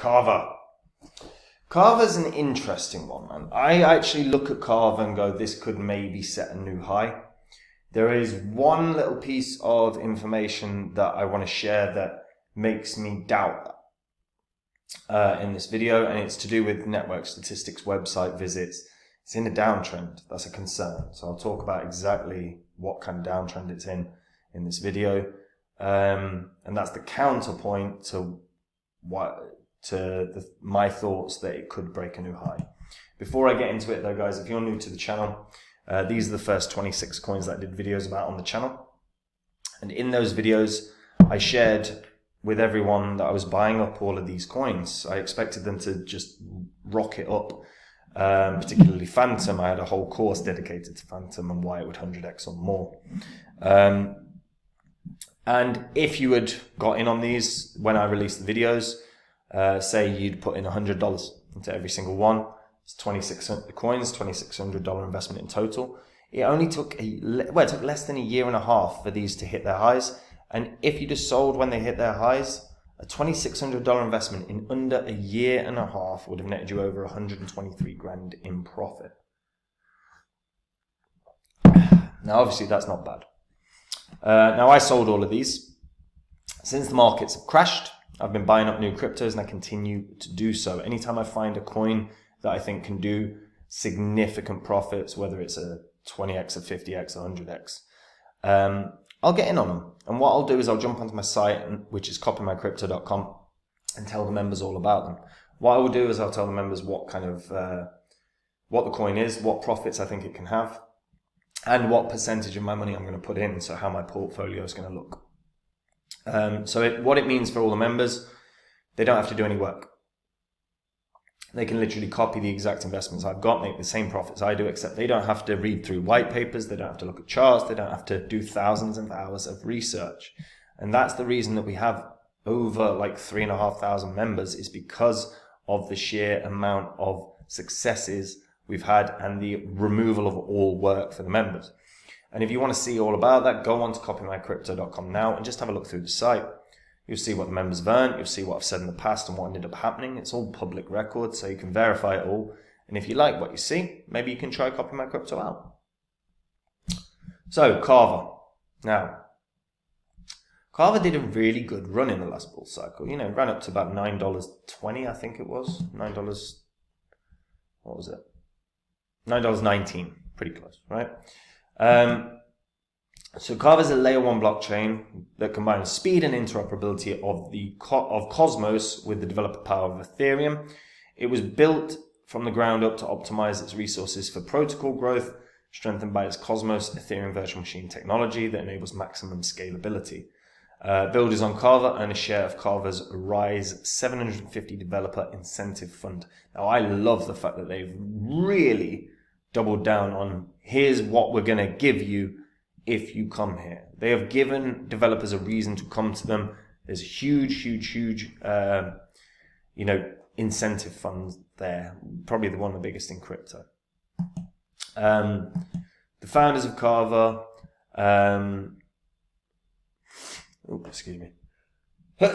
Kava. Kava's an interesting one, man. I actually look at Kava and go, this could maybe set a new high. There is one little piece of information that I want to share that makes me doubt that in this video, and it's to do with network statistics, website visits. It's in a downtrend. That's a concern. So I'll talk about exactly what kind of downtrend it's in this video. And that's the counterpoint to my thoughts that it could break a new high. Before I get into it though, guys, if you're new to the channel, these are the first 26 coins that I did videos about on the channel. And in those videos, I shared with everyone that I was buying up all of these coins. I expected them to just rocket up, particularly Phantom. I had a whole course dedicated to Phantom and why it would 100x or more. And if you had got in on these when I released the videos, say you'd put in $100 into every single one, it's 26 coins, $2,600 investment in total. It only took it took less than a year and a half for these to hit their highs. And if you just sold when they hit their highs, a $2,600 investment in under a year and a half would have netted you over 123 grand in profit. Now, obviously, that's not bad. Now, I sold all of these. Since the markets have crashed, I've been buying up new cryptos and I continue to do so. Anytime I find a coin that I think can do significant profits, whether it's a 20x, a 50x, a 100x, I'll get in on them. And what I'll do is I'll jump onto my site, which is copymycrypto.com, and tell the members all about them. What I will do is I'll tell the members what kind of, what the coin is, what profits I think it can have, and what percentage of my money I'm going to put in, so how my portfolio is going to look. What it means for all the members, they don't have to do any work. They can literally copy the exact investments I've got, make the same profits I do, except they don't have to read through white papers, they don't have to look at charts, they don't have to do thousands of hours of research. And that's the reason that we have over like 3,500 members, is because of the sheer amount of successes we've had and the removal of all work for the members. And if you want to see all about that, go on to copymycrypto.com now and just have a look through the site. You'll see what the members have earned, you'll see what I've said in the past and what ended up happening. It's all public record, so you can verify it all. And if you like what you see, maybe you can try Copy My Crypto out. So, Kava. Now, Kava did a really good run in the last bull cycle. You know, it ran up to about $9.20, I think it was. What was it? $9.19, pretty close, right? So Kava is a layer 1 blockchain that combines speed and interoperability of Cosmos with the developer power of Ethereum. It was built from the ground up to optimize its resources for protocol growth, strengthened by its Cosmos Ethereum virtual machine technology that enables maximum scalability. Builders on Kava earn a share of Kava's Rise 750 developer incentive fund. Now, I love the fact that they've really doubled down on, here's what we're going to give you if you come here. They have given developers a reason to come to them. There's huge, incentive funds there. Probably one of the biggest in crypto. The founders of Kava, excuse me. The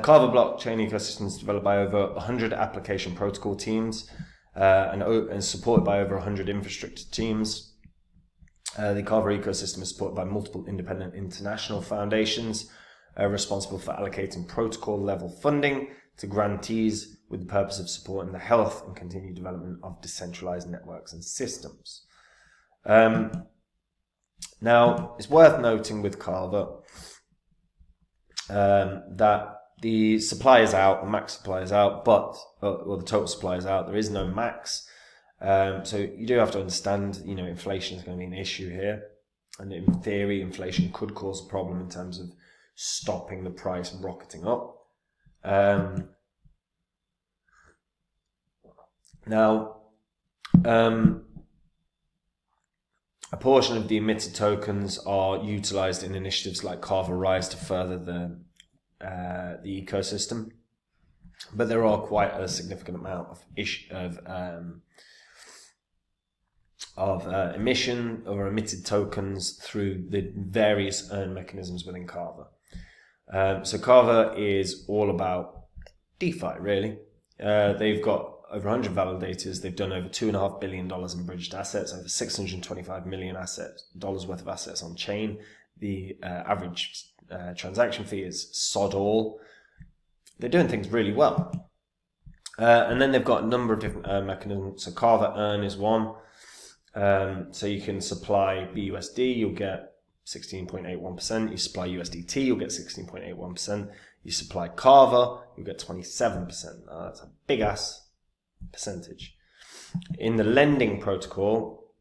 Kava blockchain ecosystem is developed by over 100 application protocol teams and supported by over 100 infrastructure teams. The Kava ecosystem is supported by multiple independent international foundations responsible for allocating protocol level funding to grantees with the purpose of supporting the health and continued development of decentralized networks and systems. Now, it's worth noting with Kava that the supply is out, the max supply is out, but the total supply is out. There is no max. So you do have to understand, inflation is going to be an issue here. And in theory, inflation could cause a problem in terms of stopping the price rocketing up. A portion of the emitted tokens are utilized in initiatives like Kava Rise to further the ecosystem, but there are quite a significant amount of emission or emitted tokens through the various earn mechanisms within Kava. So Kava is all about DeFi, really. They've got over 100 validators. They've done over $2.5 billion in bridged assets, over $625 million dollars worth of assets on chain. The average transaction fee is sod all. They're doing things really well. And then they've got a number of different mechanisms. So Kava Earn is one. So you can supply BUSD, you'll get 16.81%. You supply USDT, you'll get 16.81%. You supply Kava, you'll get 27%. That's a big ass percentage. In the lending protocol,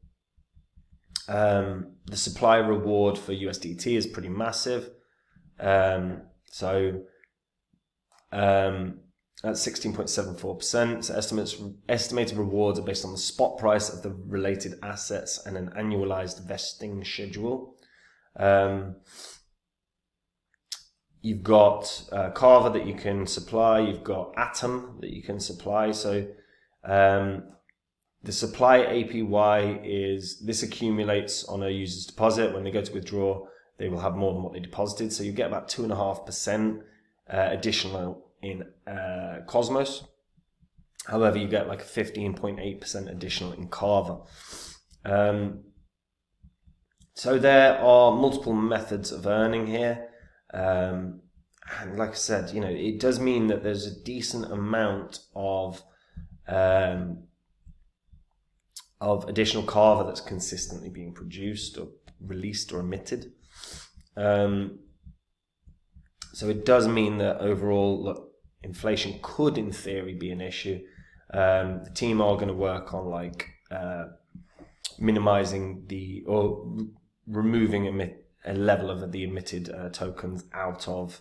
the supply reward for USDT is pretty massive. That's 16.74%. So estimated rewards are based on the spot price of the related assets and an annualized vesting schedule. You've got Kava that you can supply. You've got Atom that you can supply. So the supply APY this accumulates on a user's deposit. When they go to withdraw, they will have more than what they deposited. So you get about 2.5% additional in Cosmos. However, you get like a 15.8% additional in Kava. So there are multiple methods of earning here. And like I said, it does mean that there's a decent amount of additional Kava that's consistently being produced or released or emitted. So it does mean that overall, look, inflation could in theory be an issue. The team are going to work on minimizing or removing a level of the emitted tokens out of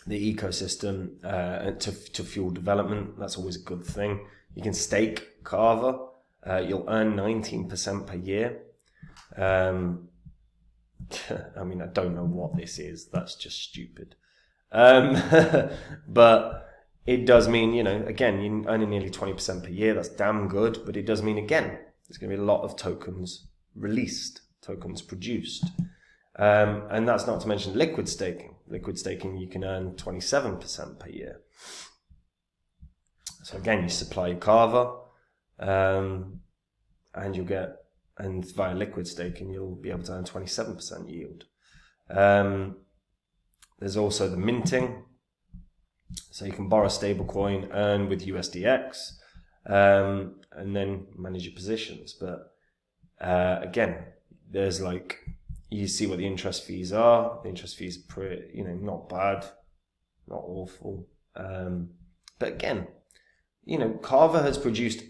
the ecosystem to fuel development. That's always a good thing. You can stake Kava. You'll earn 19% per year. I mean, I don't know what this is. That's just stupid. But it does mean, again, you're earning nearly 20% per year. That's damn good. But it does mean, again, there's going to be a lot of tokens released, tokens produced. And that's not to mention liquid staking. Liquid staking, you can earn 27% per year. So again, you supply your Kava, and via liquid staking, you'll be able to earn 27% yield. There's also the minting. So you can borrow stablecoin, earn with USDX, and then manage your positions. But again, there's you see what the interest fees are. The interest fees are pretty, not bad, not awful. But again, Kava has produced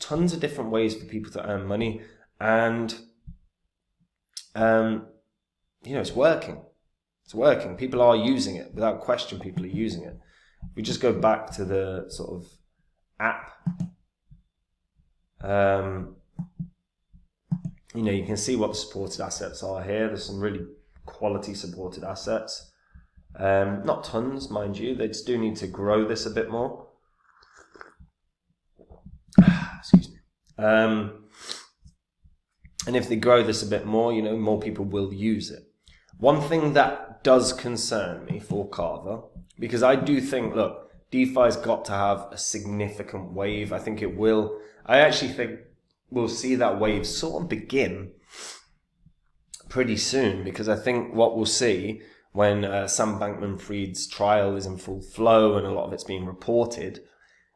tons of different ways for people to earn money, and it's working. It's working. People are using it. Without question, people are using it. If we just go back to the sort of app, you can see what the supported assets are here. There's some really quality supported assets. Not tons, mind you. They just do need to grow this a bit more. Excuse me. And if they grow this a bit more, more people will use it. One thing that does concern me for Kava, because I do think, look, DeFi's got to have a significant wave. I think it will. I actually think we'll see that wave sort of begin pretty soon, because I think what we'll see when Sam Bankman-Fried's trial is in full flow and a lot of it's being reported,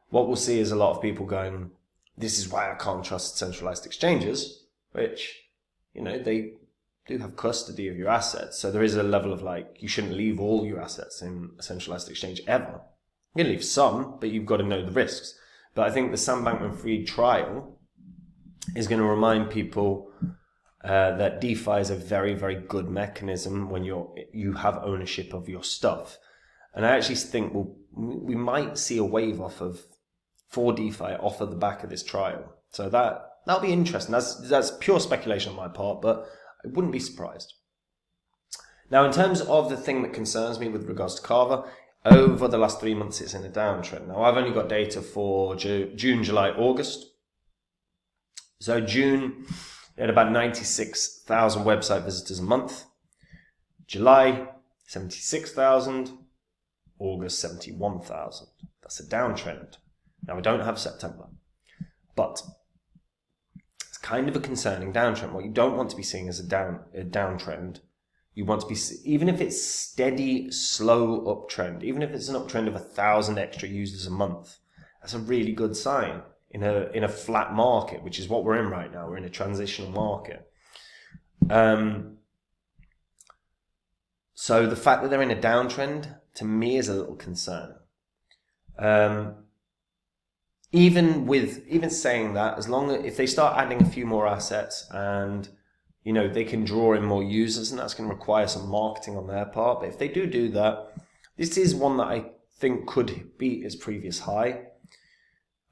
what we'll see is a lot of people going, this is why I can't trust centralized exchanges, which, they do have custody of your assets. So there is a level of you shouldn't leave all your assets in a centralized exchange ever. You can leave some, but you've got to know the risks. But I think the Sam Bankman-Fried trial is going to remind people that DeFi is a very, very good mechanism when you have ownership of your stuff. And I actually think we might see a wave for DeFi off of the back of this trial. So that'll be interesting. That's pure speculation on my part, but I wouldn't be surprised. Now, in terms of the thing that concerns me with regards to Kava, over the last 3 months, it's in a downtrend. Now, I've only got data for June, July, August. So June, they had about 96,000 website visitors a month. July, 76,000, August 71,000. That's a downtrend. Now we don't have September, but it's kind of a concerning downtrend. What you don't want to be seeing is a downtrend. You want to be, even if it's steady, slow uptrend, even if it's an uptrend of 1,000 extra users a month, that's a really good sign in a flat market, which is what we're in right now. We're in a transitional market. So the fact that they're in a downtrend, to me, is a little concerning. Even saying that, as long as if they start adding a few more assets and they can draw in more users, and that's going to require some marketing on their part. But if they do that, this is one that I think could beat its previous high.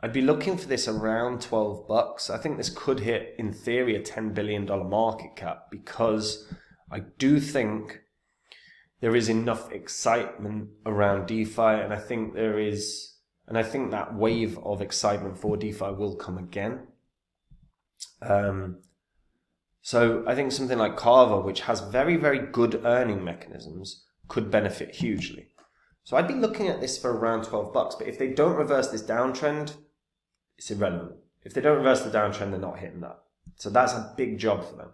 I'd be looking for this around $12. I think this could hit, in theory, a $10 billion market cap, because I do think there is enough excitement around DeFi, and I think that wave of excitement for DeFi will come again. So I think something like Kava, which has very, very good earning mechanisms, could benefit hugely. So I'd be looking at this for around $12. But if they don't reverse this downtrend, it's irrelevant. If they don't reverse the downtrend, they're not hitting that. So that's a big job for them.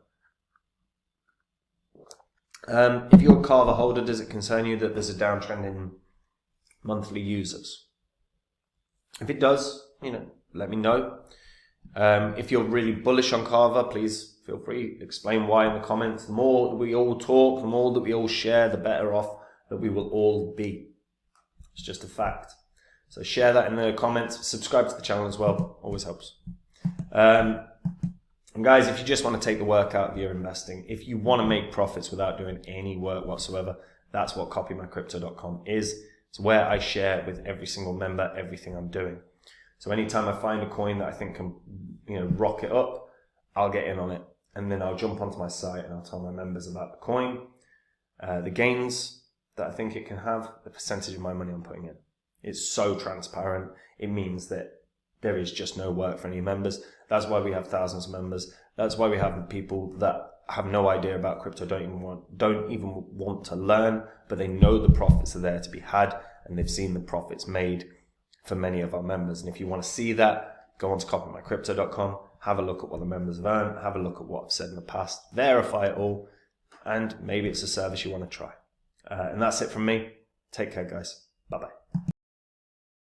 If you're a Kava holder, does it concern you that there's a downtrend in monthly users? If it does, let me know. If you're really bullish on Kava, please feel free to explain why in the comments. The more that we all talk, the more that we all share, the better off that we will all be. It's just a fact. So share that in the comments. Subscribe to the channel as well. Always helps. And guys, if you just want to take the work out of your investing, if you want to make profits without doing any work whatsoever, that's what copymycrypto.com is. It's where I share with every single member everything I'm doing. So anytime I find a coin that I think can, rocket up, I'll get in on it. And then I'll jump onto my site and I'll tell my members about the coin, the gains that I think it can have, the percentage of my money I'm putting in. It's so transparent. It means that there is just no work for any members. That's why we have thousands of members. That's why we have people that have no idea about crypto, don't even want to learn, but they know the profits are there to be had, and they've seen the profits made for many of our members. And if you want to see that, go on to copymycrypto.com, have a look at what the members have earned, have a look at what I've said in the past, verify it all, and maybe it's a service you want to try. And that's it from me. Take care, guys. Bye-bye.